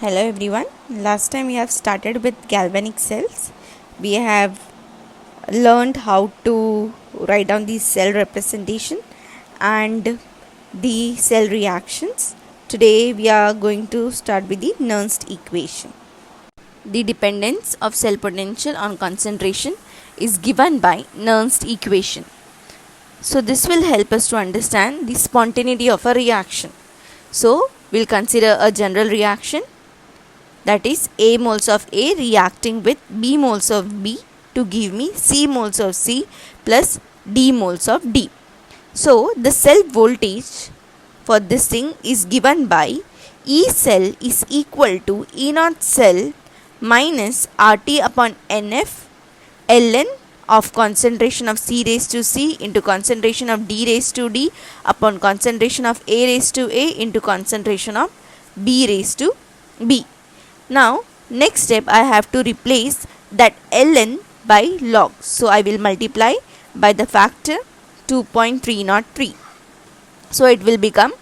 Hello everyone. Last time we have started with galvanic cells. We have learned how to write down the cell representation and the cell reactions. Today we are going to start with the Nernst equation. The dependence of cell potential on concentration is given by Nernst equation. So this will help us to understand the spontaneity of a reaction. So we'll consider a general reaction, that is A moles of A reacting with B moles of B to give me C moles of C plus D moles of D. So the cell voltage for this thing is given by E cell is equal to E naught cell minus RT upon NF ln of concentration of C raised to C into concentration of D raised to D upon concentration of A raised to A into concentration of B raised to B. Now next step I have to replace that ln by log. So I will multiply by the factor 2.303. So it will become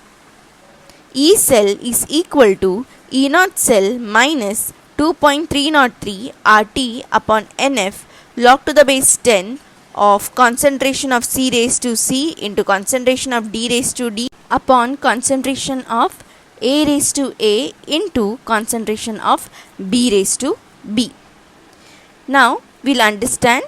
E cell is equal to E naught cell minus 2.303 RT upon NF log to the base 10 of concentration of C raised to C into concentration of D raised to D upon concentration of A raised to A into concentration of B raised to B. Now we'll understand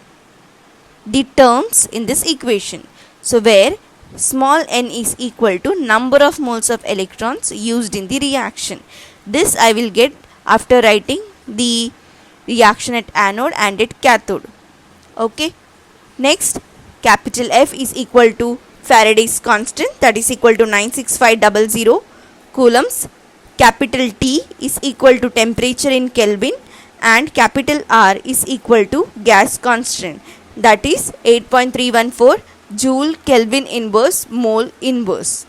the terms in this equation. So where small n is equal to number of moles of electrons used in the reaction. This I will get after writing the reaction at anode and at cathode. Okay. Next, capital F is equal to Faraday's constant, that is equal to 96500 coulombs. Capital T is equal to temperature in Kelvin, and capital R is equal to gas constant, that is 8.314 joule Kelvin inverse mole inverse.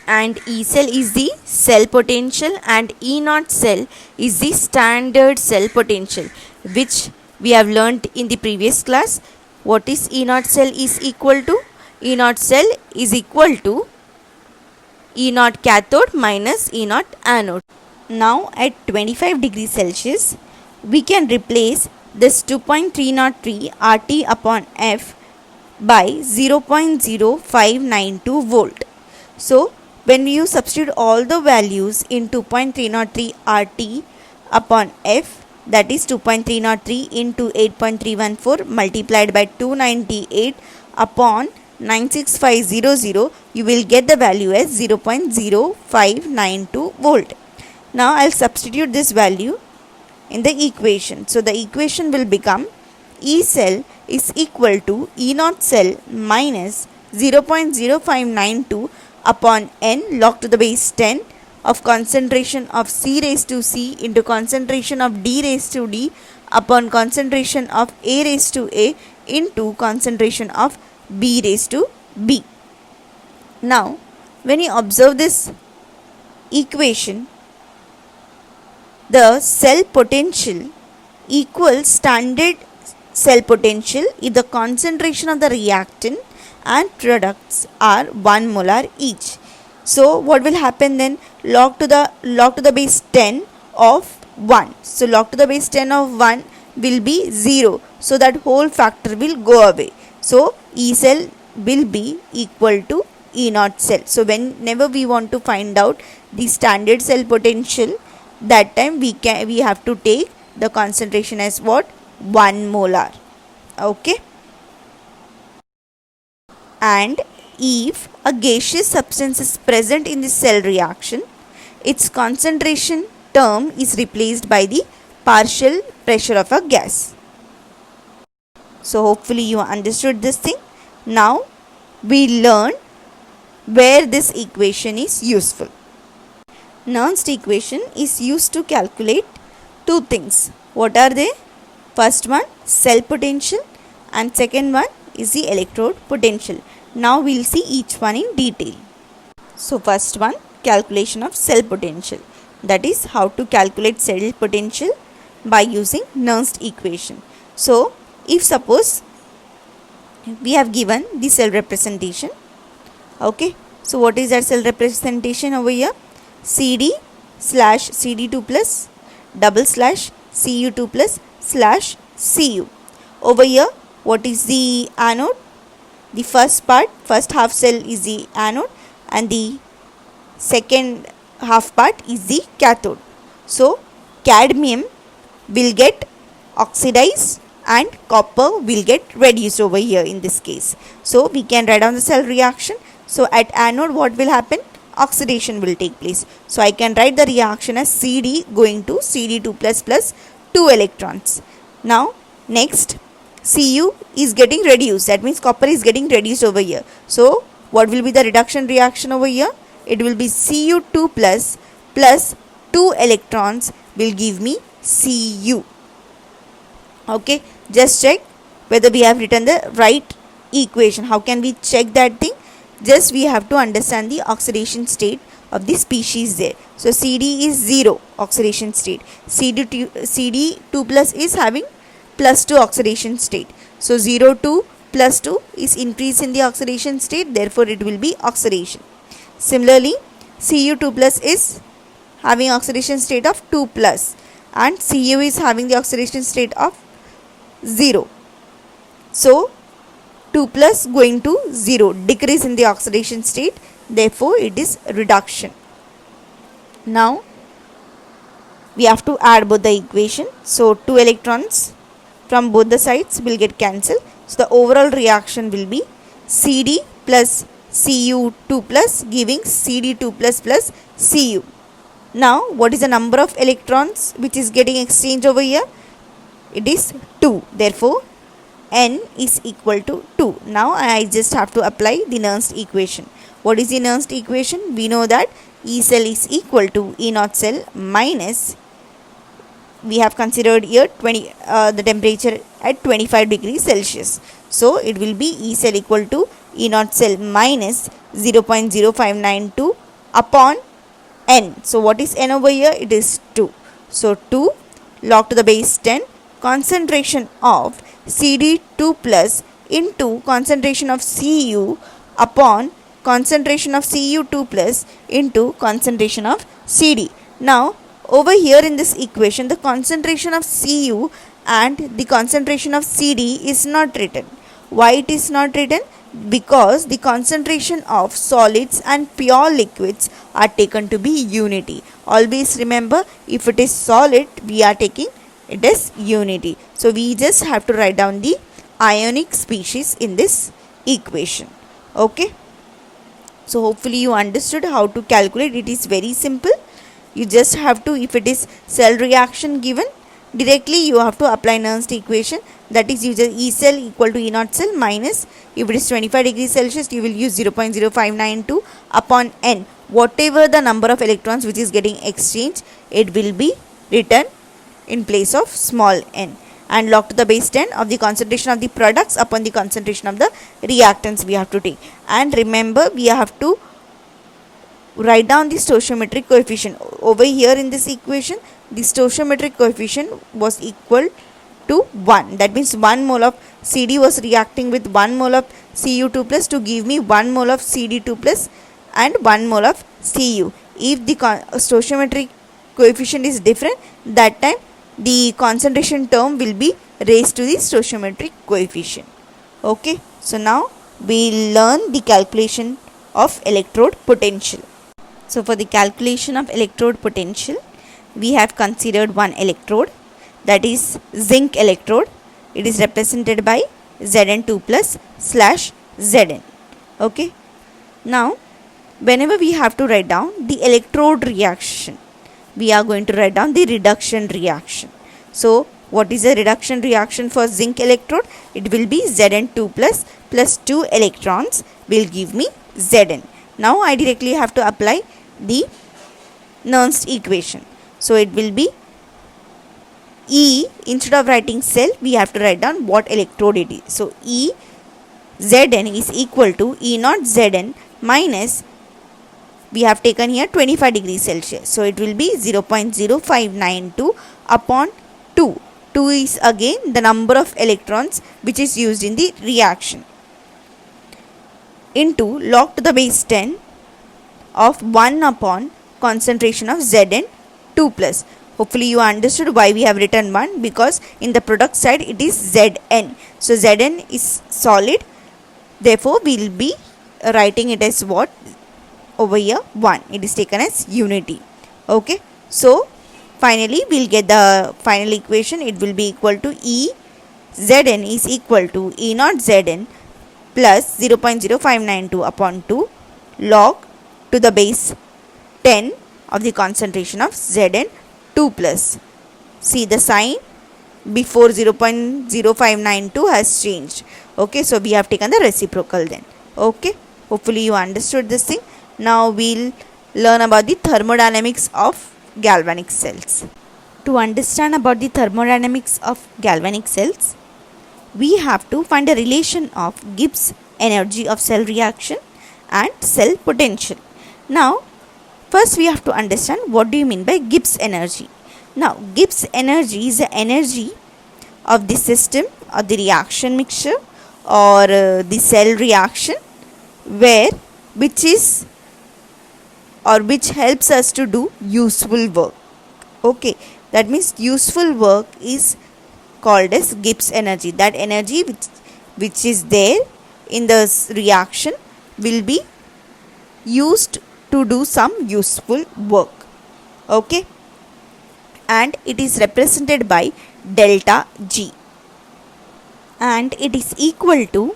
And E cell is the cell potential and E naught cell is the standard cell potential, which we have learnt in the previous class. What is E naught cell is equal to? E naught cell is equal to E naught cathode minus E naught anode. Now at 25 degrees Celsius, we can replace this 2.303 RT upon F by 0.0592 volt. So when you substitute all the values in 2.303 RT upon F, that is 2.303 into 8.314 multiplied by 298 upon 96500, you will get the value as 0.0592 volt. Now I will substitute this value in the equation. So the equation will become E cell is equal to E naught cell minus 0.0592 upon n log to the base 10 of concentration of C raised to C into concentration of D raised to D upon concentration of A raised to A into concentration of B raised to B. Now when you observe this equation, the cell potential equals standard cell potential if the concentration of the reactant and products are 1 molar each. So what will happen then? Log to the base 10 of 1. So log to the base 10 of 1 will be 0. So that whole factor will go away. So E cell will be equal to E naught cell. So whenever we want to find out the standard cell potential, that time we have to take the concentration as what? 1 molar. Okay. And if a gaseous substance is present in the cell reaction, its concentration term is replaced by the partial pressure of a gas. So hopefully you understood this thing. Now we learn where this equation is useful. Nernst equation is used to calculate two things. What are they? First one, cell potential, and second one is the electrode potential. Now we will see each one in detail. So first one, calculation of cell potential. That is how to calculate cell potential by using Nernst equation. So if suppose we have given the cell representation. Okay. So what is that cell representation over here? CD slash Cd2 plus double slash Cu2 plus slash Cu. Over here, what is the anode? The first half cell is the anode, and the second half part is the cathode. So cadmium will get oxidized and copper will get reduced over here in this case. So we can write down the cell reaction. So at anode, what will happen? Oxidation will take place. So I can write the reaction as Cd going to Cd2 plus 2 electrons. Now next, Cu is getting reduced, that means copper is getting reduced over here. So what will be the reduction reaction over here? It will be Cu2 plus 2 electrons will give me Cu. Okay, just check whether we have written the right equation. How can we check that thing? Just we have to understand the oxidation state of the species there. So Cd is 0 oxidation state. Cd2 plus is having plus 2 oxidation state. So 0 to plus 2 is increase in the oxidation state, therefore it will be oxidation. Similarly, Cu2 plus is having oxidation state of 2 plus, and Cu is having the oxidation state of 0. So 2 plus going to 0, decrease in the oxidation state, therefore it is reduction. Now we have to add both the equation. So 2 electrons from both the sides will get cancelled. So the overall reaction will be Cd plus Cu2 plus giving Cd2 plus Cu. Now what is the number of electrons which is getting exchanged over here? It is 2. Therefore N is equal to 2. Now I just have to apply the Nernst equation. What is the Nernst equation? We know that E cell is equal to E naught cell minus, we have considered here the temperature at 25 degrees Celsius. So it will be E cell equal to E naught cell minus 0.0592 upon N. So what is N over here? It is 2. So 2 log to the base 10 concentration of Cd2 plus into concentration of Cu upon concentration of Cu2 plus into concentration of Cd. Now over here in this equation, the concentration of Cu and the concentration of Cd is not written. Why it is not written? Because the concentration of solids and pure liquids are taken to be unity. Always remember, if it is solid, we are taking it as unity. So we just have to write down the ionic species in this equation. Okay. So hopefully you understood how to calculate. It is very simple. You just have to, if it is cell reaction given, directly you have to apply Nernst equation, that is, you just E cell equal to E naught cell minus, if it is 25 degrees Celsius, you will use 0.0592 upon N. Whatever the number of electrons which is getting exchanged, it will be written in place of small n, and log to the base 10 of the concentration of the products upon the concentration of the reactants we have to take. And remember, we have to write down the stoichiometric coefficient. Over here in this equation, the stoichiometric coefficient was equal to 1. That means 1 mole of Cd was reacting with 1 mole of Cu2 plus to give me 1 mole of Cd2 plus and 1 mole of Cu. If the stoichiometric coefficient is different, that time the concentration term will be raised to the stoichiometric coefficient. Okay. So now we learn the calculation of electrode potential. So for the calculation of electrode potential, we have considered one electrode, that is zinc electrode. It is represented by Zn2 plus slash Zn. Okay. Now whenever we have to write down the electrode reaction, we are going to write down the reduction reaction. So what is the reduction reaction for zinc electrode? It will be Zn2 plus 2 electrons will give me Zn. Now I directly have to apply the Nernst equation. So it will be E, instead of writing cell, we have to write down what electrode it is. So E Zn is equal to E naught Zn minus, we have taken here 25 degrees Celsius. So it will be 0.0592 upon 2. 2 is again the number of electrons which is used in the reaction, into log to the base 10 of 1 upon concentration of Zn 2 plus. Hopefully you understood why we have written 1, because in the product side it is Zn. So Zn is solid, therefore we will be writing it as what over here 1. It is taken as unity. Okay, so finally we'll get the final equation. It will be equal to E Zn is equal to E naught Zn plus 0.0592 upon 2 log to the base 10 of the concentration of Zn 2 plus. See, the sign before 0.0592 has changed. Okay, so we have taken the reciprocal then. Okay, hopefully you understood this thing. Now we'll learn about the thermodynamics of galvanic cells. To understand about the thermodynamics of galvanic cells, we have to find a relation of Gibbs energy of cell reaction and cell potential. Now, first we have to understand what do you mean by Gibbs energy. Now, Gibbs energy is the energy of the system or the reaction mixture or the cell reaction which helps us to do useful work. Okay, that means useful work is called as Gibbs energy. That energy which is there in the reaction will be used to do some useful work. Okay, and it is represented by delta G, and it is equal to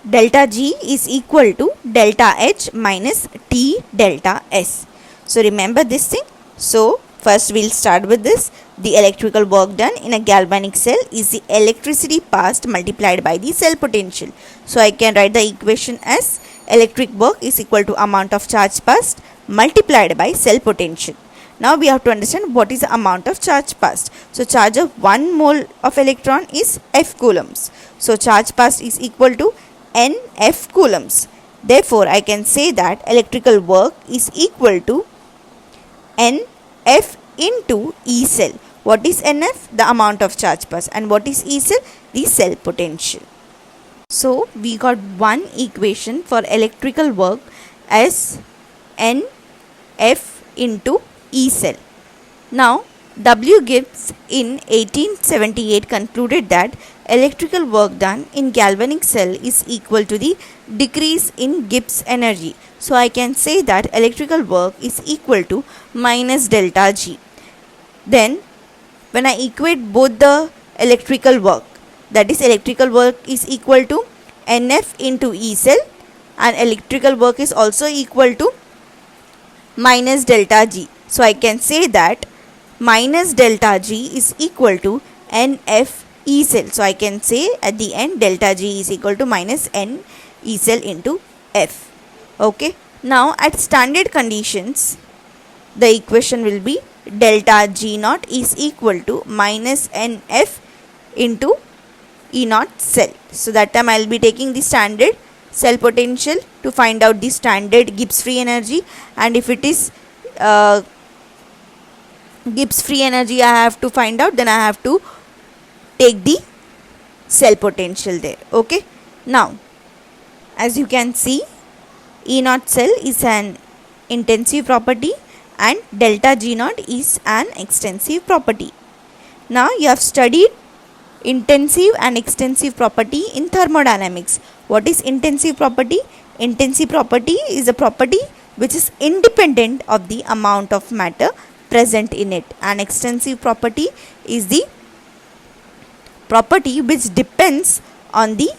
delta G is equal to delta H minus T delta S. So remember this thing. So first we'll start with this. The electrical work done in a galvanic cell is the electricity passed multiplied by the cell potential. So I can write the equation as electric work is equal to amount of charge passed multiplied by cell potential. Now we have to understand what is the amount of charge passed. So charge of 1 mole of electron is F coulombs. So charge passed is equal to NF coulombs. Therefore I can say that electrical work is equal to NF into E cell. What is NF? The amount of charge passed. And what is E cell? The cell potential. So we got one equation for electrical work as NF into E cell. Now W. Gibbs in 1878 concluded that electrical work done in galvanic cell is equal to the decrease in Gibbs energy. So I can say that electrical work is equal to minus delta G. Then when I equate both the electrical work, that is electrical work is equal to NF into E cell, and electrical work is also equal to minus delta G. So I can say that minus delta G is equal to NF E cell. So I can say at the end delta G is equal to minus N E cell into F. Okay. Now at standard conditions, the equation will be delta G naught is equal to minus NF into E naught cell. So that time I will be taking the standard cell potential to find out the standard Gibbs free energy, and if it is Gibbs free energy I have to find out, then I have to take the cell potential there. Okay. Now as you can see, E naught cell is an intensive property and delta G naught is an extensive property. Now you have studied intensive and extensive property in thermodynamics. What is intensive property? Intensive property is a property which is independent of the amount of matter present in it. An extensive property is the property which depends on the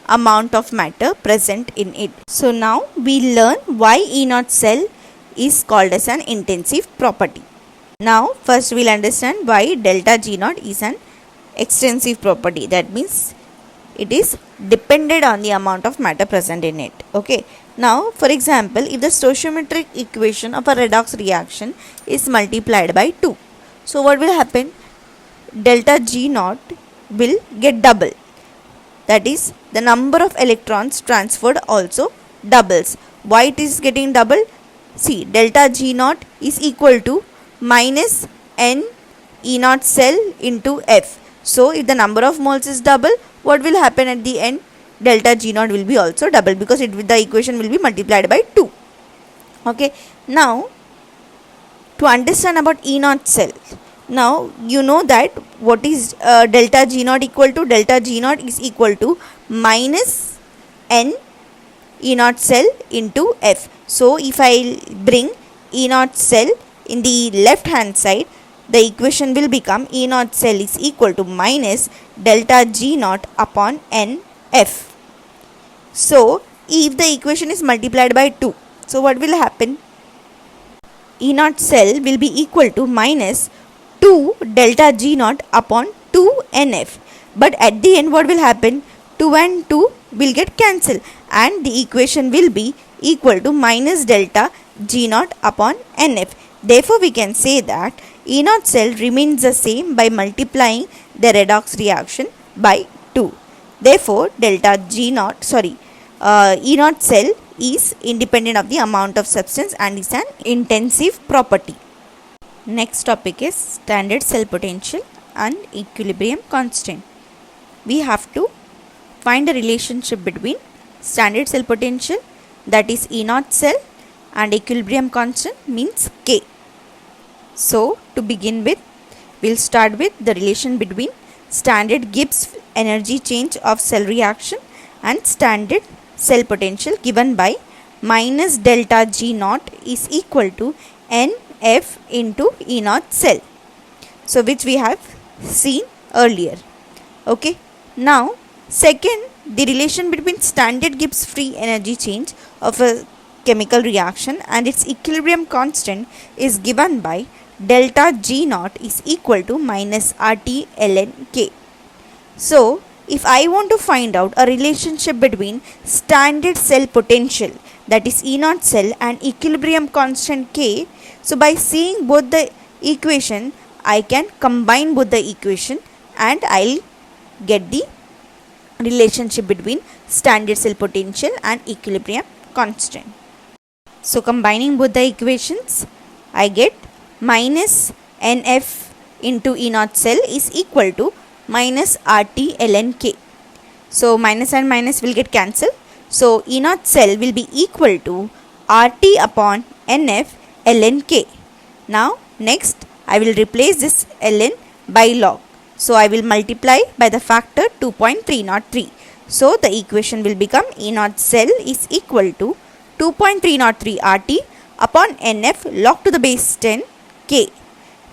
amount of matter present in it. So now we learn why E naught cell is called as an intensive property. Now first we'll understand why delta G naught is an extensive property. That means it is dependent on the amount of matter present in it. Okay. Now for example, if the stoichiometric equation of a redox reaction is multiplied by 2, so what will happen? Delta G naught will get double. That is, the number of electrons transferred also doubles. Why it is getting double? See, delta G naught is equal to minus N E naught cell into F. So if the number of moles is double, what will happen at the end? Delta G naught will be also double, because the equation will be multiplied by 2. Okay. Now to understand about E naught cell. Now you know that what is delta G naught equal to? Delta G naught is equal to minus N E naught cell into F. So if I bring E naught cell in the left hand side, the equation will become E naught cell is equal to minus delta G naught upon N F. So if the equation is multiplied by 2, so what will happen? E naught cell will be equal to minus 2 delta G naught upon 2 NF. But at the end what will happen? 2 and 2 will get cancelled and the equation will be equal to minus delta G naught upon NF. Therefore we can say that E naught cell remains the same by multiplying the redox reaction by 2. Therefore delta G naught E naught cell is independent of the amount of substance and is an intensive property. Next topic is standard cell potential and equilibrium constant. We have to find the relationship between standard cell potential, that is E naught cell, and equilibrium constant means K. So to begin with, we'll start with the relation between standard Gibbs energy change of cell reaction and standard cell potential given by minus delta G naught is equal to NF into E naught cell. So which we have seen earlier. Okay. Now second, the relation between standard Gibbs free energy change of a chemical reaction and its equilibrium constant is given by delta G naught is equal to minus RT ln K. So if I want to find out a relationship between standard cell potential, that is E naught cell, and equilibrium constant K, so by seeing both the equation, I can combine both the equation and I'll get the relationship between standard cell potential and equilibrium constant. So combining both the equations, I get minus NF into E naught cell is equal to minus RT ln K. So minus and minus will get cancelled. So E naught cell will be equal to RT upon NF ln K. Now next I will replace this ln by log. So I will multiply by the factor 2.303. So the equation will become E naught cell is equal to 2.303 RT upon NF log to the base 10 K.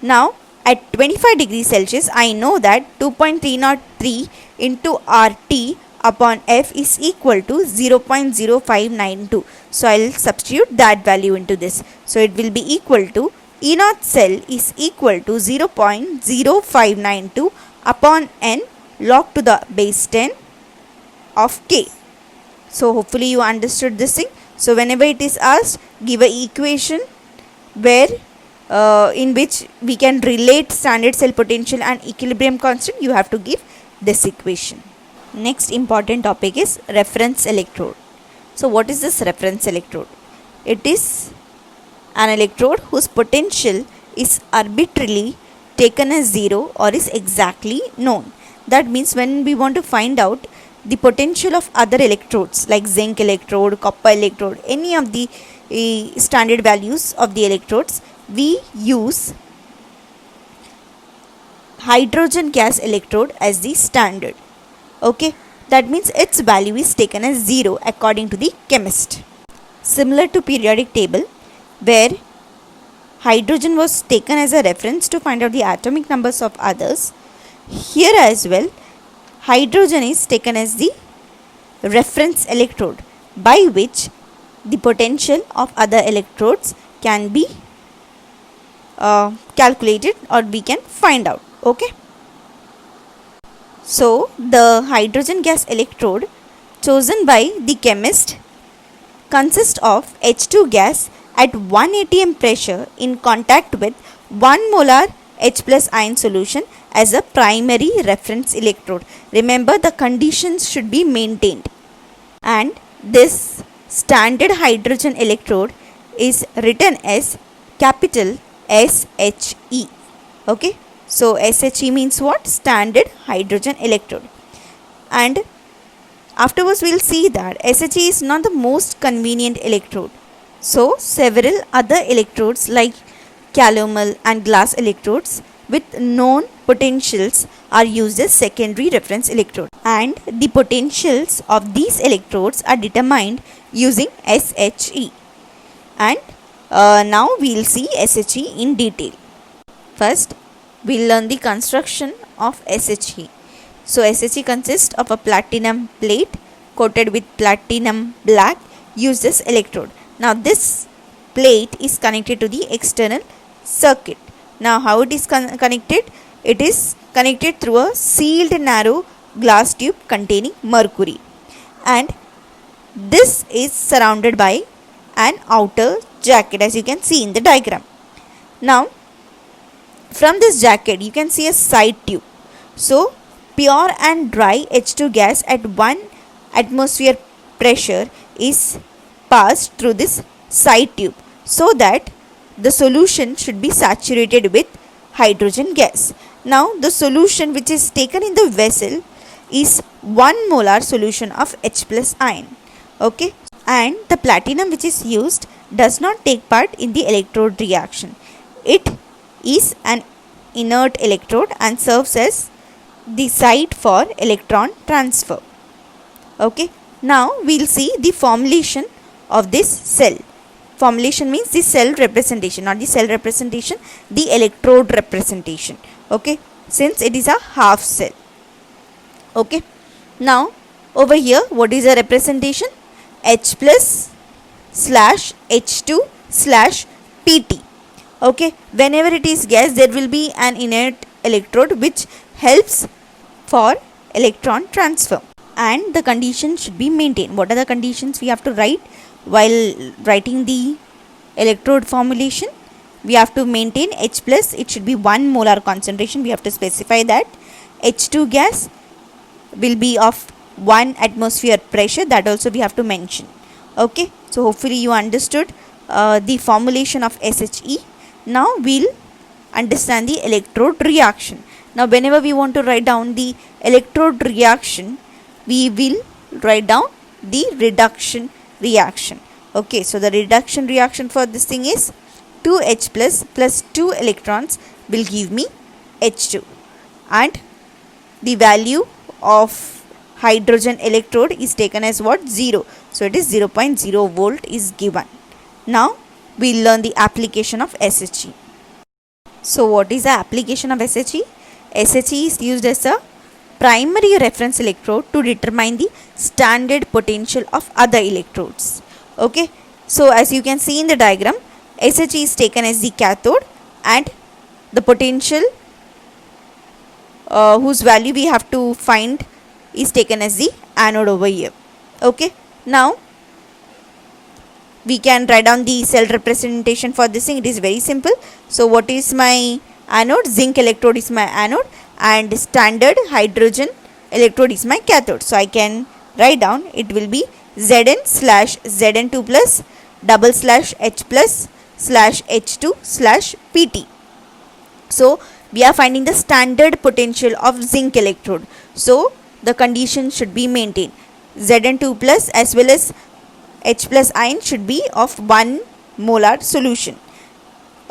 Now at 25 degrees Celsius, I know that 2.303 into RT upon F is equal to 0.0592. So I will substitute that value into this. So it will be equal to E naught cell is equal to 0.0592 upon N log to the base 10 of K. So hopefully you understood this thing. So whenever it is asked, give an equation where in which we can relate standard cell potential and equilibrium constant, you have to give this equation. Next important topic is reference electrode. So what is this reference electrode? It is an electrode whose potential is arbitrarily taken as 0 or is exactly known. That means when we want to find out the potential of other electrodes like zinc electrode, copper electrode, any of the standard values of the electrodes, we use hydrogen gas electrode as the standard. Okay, that means its value is taken as 0 according to the chemist. Similar to periodic table, where hydrogen was taken as a reference to find out the atomic numbers of others, here as well hydrogen is taken as the reference electrode by which the potential of other electrodes can be calculated or we can find out. Okay. So the hydrogen gas electrode chosen by the chemist consists of H2 gas at 1 atm pressure in contact with 1 molar H plus ion solution as a primary reference electrode. Remember, the conditions should be maintained. And this standard hydrogen electrode is written as capital SHE. Okay. So SHE means what? Standard hydrogen electrode. And afterwards we will see that SHE is not the most convenient electrode. So several other electrodes like calomel and glass electrodes with known potentials are used as secondary reference electrode, and the potentials of these electrodes are determined using SHE. And now we'll see SHE in detail. First, we'll learn the construction of SHE. So SHE consists of a platinum plate coated with platinum black used as electrode. Now this plate is connected to the external circuit. Now how it is connected? It is connected through a sealed narrow glass tube containing mercury, and this is surrounded by an outer jacket, as you can see in the diagram. Now from this jacket you can see a side tube. So pure and dry H2 gas at 1 atmosphere pressure is passed through this side tube, so that the solution should be saturated with hydrogen gas. Now the solution which is taken in the vessel is 1 molar solution of H plus ion. Okay, and the platinum which is used does not take part in the electrode reaction. It is an inert electrode and serves as the site for electron transfer. Okay, now we'll see the formulation of this cell. Formulation means the cell representation, not the cell representation, the electrode representation. Okay, since it is a half cell. Okay, now over here what is the representation? H plus slash H2 slash PT. Okay, whenever it is gas there will be an inert electrode which helps for electron transfer, and the conditions should be maintained. What are the conditions we have to write while writing the electrode formulation? We have to maintain H plus, it should be 1 molar concentration, we have to specify that. H2 gas will be of 1 atmosphere pressure, that also we have to mention. Okay, so hopefully you understood the formulation of SHE. Now we'll understand the electrode reaction. Now whenever we want to write down the electrode reaction, we will write down the reduction reaction. Okay, so the reduction reaction for this thing is 2H plus 2 electrons will give me H2, and the value of hydrogen electrode is taken as what? 0. So it is 0.0 volt is given. Now we will learn the application of SHE. So what is the application of SHE? SHE is used as a primary reference electrode to determine the standard potential of other electrodes. Okay, so as you can see in the diagram, SHE is taken as the cathode, and the potential whose value we have to find is taken as the anode over here. Okay, now we can write down the cell representation for this thing. It is very simple. So what is my anode? Zinc electrode is my anode, and standard hydrogen electrode is my cathode. So I can write down, it will be Zn slash Zn2 plus double slash H plus slash H2 slash PT. So we are finding the standard potential of zinc electrode. So the condition should be maintained. Zn2 plus as well as H plus ion should be of 1 molar solution.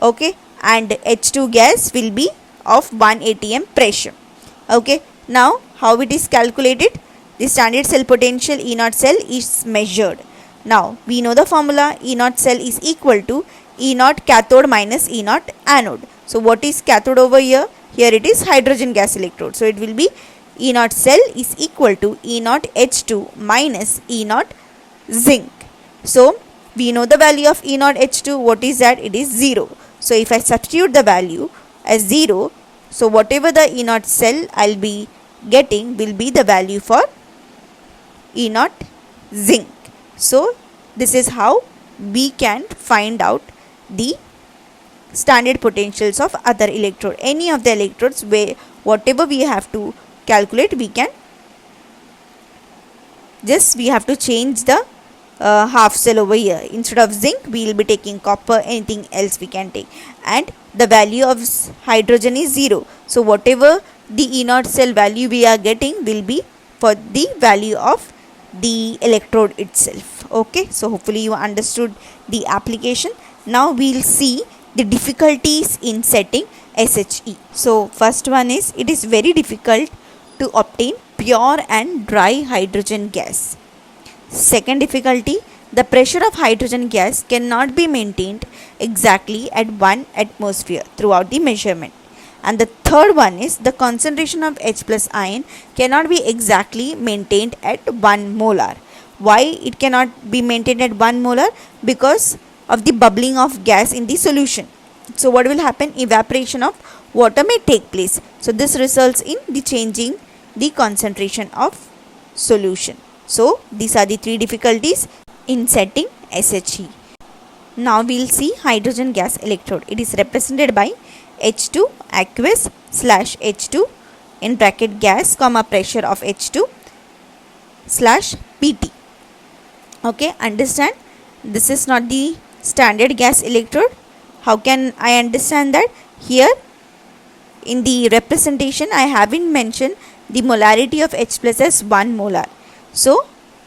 Okay, and H2 gas will be of 1 atm pressure. Okay, now how it is calculated? The standard cell potential E naught cell is measured. Now we know the formula. E naught cell is equal to E naught cathode minus E naught anode. So what is cathode over here? Here it is hydrogen gas electrode. So it will be E naught cell is equal to E naught H2 minus E naught zinc. So we know the value of E naught H2. What is that? It is 0. So if I substitute the value as 0, so whatever the E naught cell I'll be getting will be the value for E naught zinc. So this is how we can find out the standard potentials of other electrode. Any of the electrodes where whatever we have to calculate, we can we have to change the half cell over here. Instead of zinc we will be taking copper, anything else we can take, and the value of hydrogen is 0. So whatever the E naught cell value we are getting will be for the value of the electrode itself. Okay, so hopefully you understood the application. Now we'll see the difficulties in setting SHE. So first one is, it is very difficult to obtain pure and dry hydrogen gas. Second difficulty, the pressure of hydrogen gas cannot be maintained exactly at 1 atmosphere throughout the measurement. And the third one is, the concentration of H plus ion cannot be exactly maintained at 1 molar. Why it cannot be maintained at 1 molar? Because of the bubbling of gas in the solution. So what will happen? Evaporation of water may take place. So this results in the changing the concentration of solution. So these are the three difficulties in setting SHE. Now we will see hydrogen gas electrode. It is represented by H2 aqueous slash H2 in bracket gas comma pressure of H2 slash PT. Okay, understand? This is not the standard gas electrode. How can I understand that? Here in the representation I haven't mentioned the molarity of H plus as 1 molar. So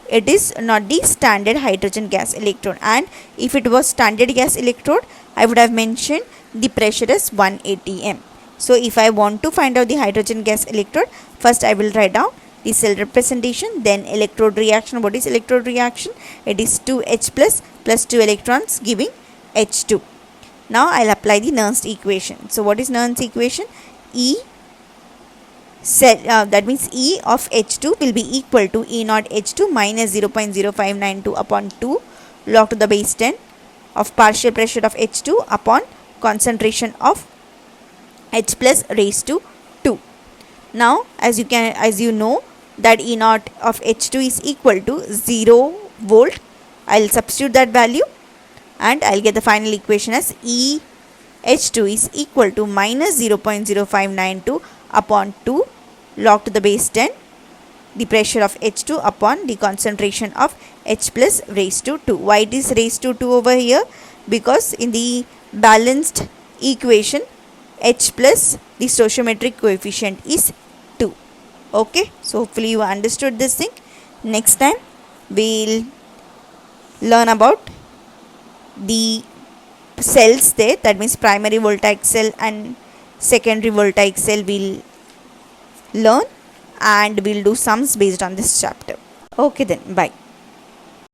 it is not the standard hydrogen gas electrode, and if it was standard gas electrode I would have mentioned the pressure is 1 atm. So if I want to find out the hydrogen gas electrode, first I will write down the cell representation, then electrode reaction. What is electrode reaction? It is 2H plus 2 electrons giving H2. Now I'll apply the Nernst equation. So what is Nernst equation? That means E of H2 will be equal to E naught H2 minus 0.0592 upon 2 log to the base 10 of partial pressure of H2 upon concentration of H plus raised to 2. Now as you know that E naught of H2 is equal to 0 volt, I'll substitute that value and I'll get the final equation as E H2 is equal to minus 0.0592 upon 2 log to the base 10 the pressure of H2 upon the concentration of H plus raised to 2. Why it is raised to 2 over here? Because in the balanced equation H plus the stoichiometric coefficient is 2. Okay, so hopefully you understood this thing. Next time we'll learn about the cells there, that means primary voltaic cell and secondary voltaic cell we'll learn, and we'll do sums based on this chapter. Okay then, bye.